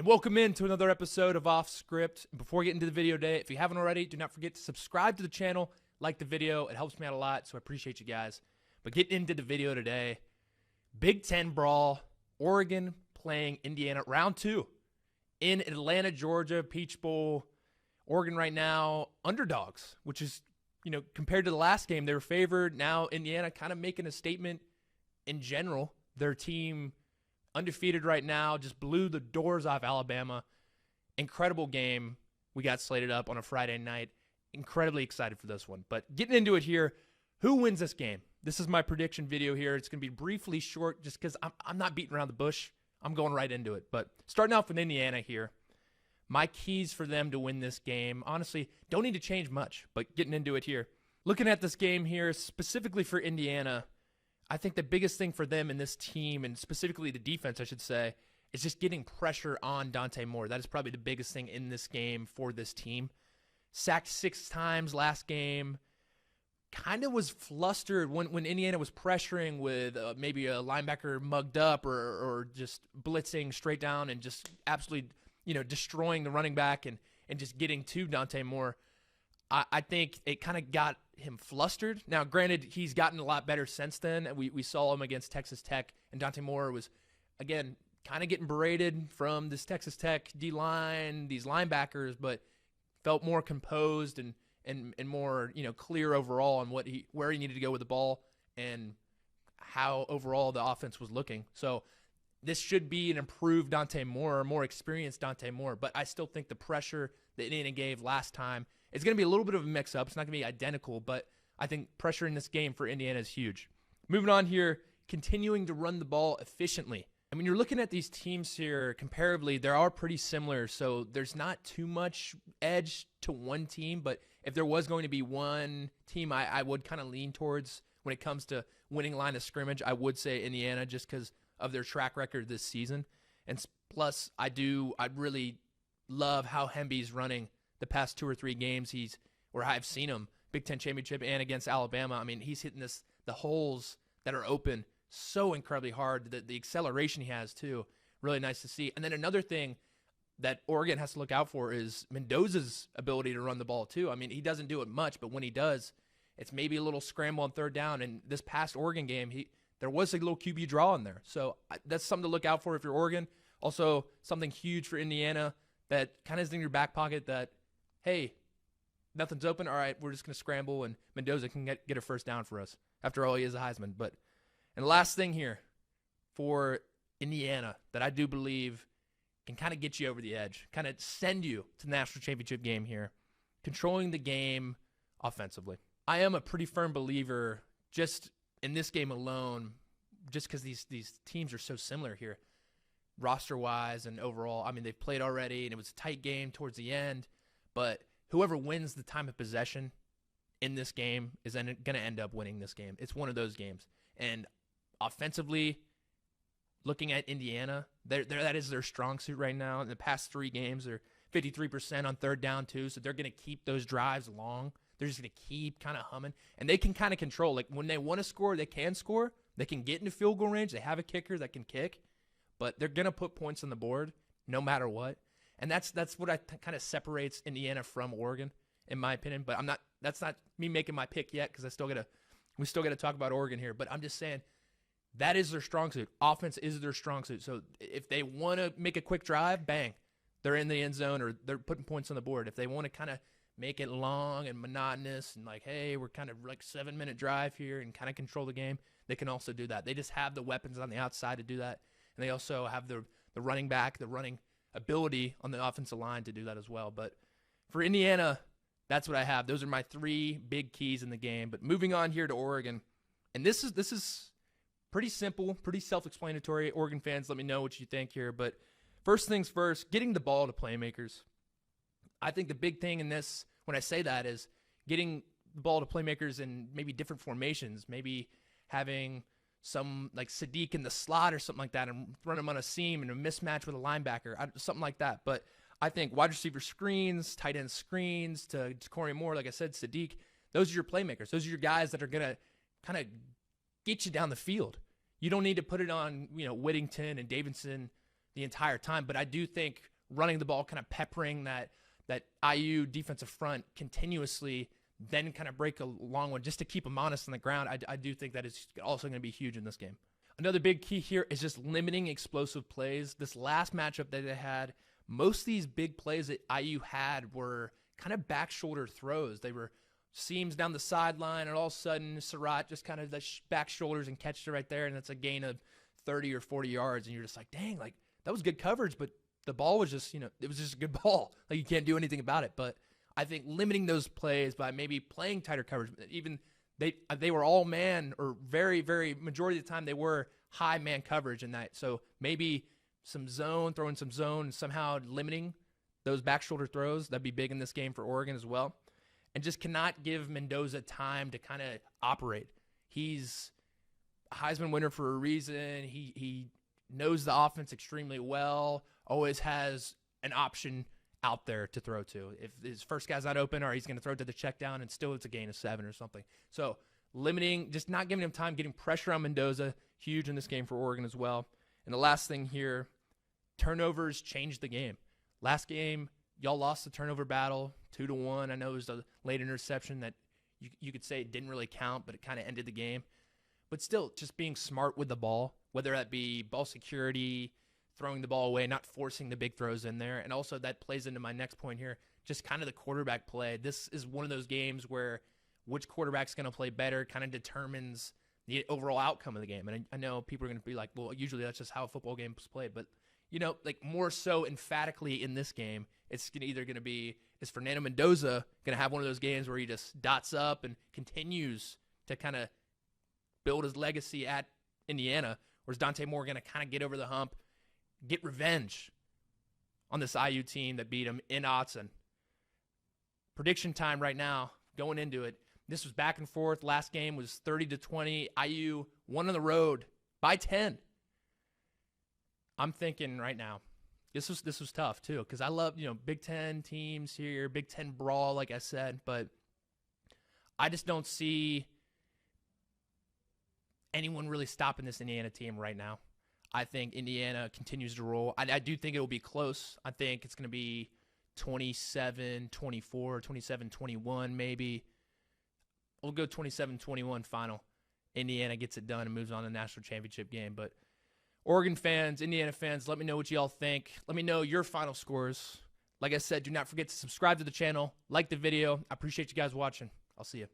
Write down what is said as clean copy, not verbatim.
And welcome into another episode of Off Script. Before getting into the video today, if you haven't already, do not forget to subscribe to the channel, like the video. It helps me out a lot, so I appreciate you guys. But getting into the video today, Big Ten brawl, Oregon playing Indiana, round 2 in Atlanta, Georgia, Peach Bowl. Oregon right now, underdogs, which is, compared to the last game, they were favored. Now Indiana kind of making a statement in general. Their team undefeated right now, just blew the doors off Alabama. Incredible game. We got slated up on a Friday night. Incredibly excited for this one. But getting into it here, who wins this game? This is my prediction video here. It's going to be briefly short just because I'm not beating around the bush. I'm going right into it. But starting off with Indiana here, my keys for them to win this game, honestly, don't need to change much, but getting into it here. Looking at this game here, specifically for Indiana, I think the biggest thing for them in this team, and specifically the defense, I should say, is just getting pressure on Dante Moore. That is probably the biggest thing in this game for this team. Sacked 6 times last game. Kind of was flustered when Indiana was pressuring with maybe a linebacker mugged up or just blitzing straight down and just absolutely, destroying the running back and just getting to Dante Moore. I think it kind of got him flustered. Now, granted, he's gotten a lot better since then. We saw him against Texas Tech, and Dante Moore was, again, kind of getting berated from this Texas Tech D-line, these linebackers, but felt more composed and more, clear overall on where he needed to go with the ball and how overall the offense was looking. So this should be an improved Dante Moore, more experienced Dante Moore, but I still think the pressure that Indiana gave last time, it's going to be a little bit of a mix-up. It's not going to be identical, but I think pressure in this game for Indiana is huge. Moving on here, continuing to run the ball efficiently. I mean, you're looking at these teams here comparably, they are pretty similar, so there's not too much edge to one team, but if there was going to be one team I would kind of lean towards when it comes to winning line of scrimmage, I would say Indiana just because of their track record this season. And plus, I really love how Hemby's running the past 2 or 3 games I've seen him, Big Ten Championship and against Alabama. I mean, he's hitting the holes that are open so incredibly hard. The acceleration he has, too, really nice to see. And then another thing that Oregon has to look out for is Mendoza's ability to run the ball, too. I mean, he doesn't do it much, but when he does, it's maybe a little scramble on third down. And this past Oregon game, there was a little QB draw in there. So that's something to look out for if you're Oregon. Also, something huge for Indiana that kind of is in your back pocket that, hey, nothing's open. All right, we're just going to scramble, and Mendoza can get a first down for us. After all, he is a Heisman. And the last thing here for Indiana that I do believe can kind of get you over the edge, kind of send you to the national championship game here, controlling the game offensively. I am a pretty firm believer just in this game alone, just because these teams are so similar here, roster-wise and overall. I mean, they've played already, and it was a tight game towards the end. But whoever wins the time of possession in this game is going to end up winning this game. It's one of those games. And offensively, looking at Indiana, that is their strong suit right now. In the past 3 games, they're 53% on third down, too. So they're going to keep those drives long. They're just going to keep kind of humming. And they can kind of control. Like, when they want to score, they can score. They can get into field goal range. They have a kicker that can kick. But they're going to put points on the board no matter what. And that's what kind of separates Indiana from Oregon, in my opinion. But that's not me making my pick yet because we still got to talk about Oregon here. But I'm just saying that is their strong suit. Offense is their strong suit. So if they want to make a quick drive, bang, they're in the end zone or they're putting points on the board. If they want to kind of make it long and monotonous and like, hey, we're kind of like 7-minute drive here and kind of control the game, they can also do that. They just have the weapons on the outside to do that. And they also have the running back, the running ability on the offensive line to do that as well. But for Indiana, that's what I have. Those are my 3 big keys in the game. But moving on here to Oregon, and this is pretty simple, pretty self-explanatory. Oregon fans, let me know what you think here. But first things first, getting the ball to playmakers. I think the big thing in this, when I say that, is getting the ball to playmakers in maybe different formations, maybe having some like Sadiq in the slot or something like that and run him on a seam and a mismatch with a linebacker, something like that. But I think wide receiver screens, tight end screens to Corey Moore, like I said, Sadiq, those are your playmakers. Those are your guys that are going to kind of get you down the field. You don't need to put it on, Whittington and Davidson the entire time. But I do think running the ball, kind of peppering that IU defensive front continuously, then kind of break a long one just to keep them honest on the ground. I do think that is also going to be huge in this game. Another big key here is just limiting explosive plays. This last matchup that they had, most of these big plays that IU had were kind of back shoulder throws. They were seams down the sideline, and all of a sudden Surratt just kind of the back shoulders and catches it right there, and it's a gain of 30 or 40 yards, and you're just like, dang, like that was good coverage, but the ball was just, it was just a good ball. Like you can't do anything about it. But I think limiting those plays by maybe playing tighter coverage, even they were all man, or very, very majority of the time they were high man coverage in that. So maybe some zone, throwing some zone, and somehow limiting those back shoulder throws. That'd be big in this game for Oregon as well. And just cannot give Mendoza time to kind of operate. He's a Heisman winner for a reason. He knows the offense extremely well, always has an option out there to throw to. If his first guy's not open, or he's going to throw it to the check down, and still it's a gain of 7 or something. So limiting, just not giving him time, getting pressure on Mendoza, huge in this game for Oregon as well. And the last thing here, turnovers changed the game. Last game, y'all lost the turnover battle 2-1. I know it was a late interception that you could say it didn't really count, but it kind of ended the game. But still, just being smart with the ball, whether that be ball security, throwing the ball away, not forcing the big throws in there. And also that plays into my next point here, just kind of the quarterback play. This is one of those games where which quarterback's going to play better kind of determines the overall outcome of the game. And I know people are going to be like, well, usually that's just how a football game is played. But, like more so emphatically in this game, it's either going to be, is Fernando Mendoza going to have one of those games where he just dots up and continues to kind of build his legacy at Indiana, or is Dante Moore going to kind of get over the hump, get revenge on this IU team that beat him in Autzen? Prediction time right now, going into it. This was back and forth. Last game was 30-20. IU won on the road by 10. I'm thinking right now, this was tough too, because I love, Big Ten teams here, Big Ten brawl, like I said, but I just don't see anyone really stopping this Indiana team right now. I think Indiana continues to roll. I do think it will be close. I think it's going to be 27-24, 27-21 maybe. We'll go 27-21 final. Indiana gets it done and moves on to the national championship game. But Oregon fans, Indiana fans, let me know what y'all think. Let me know your final scores. Like I said, do not forget to subscribe to the channel, like the video. I appreciate you guys watching. I'll see you.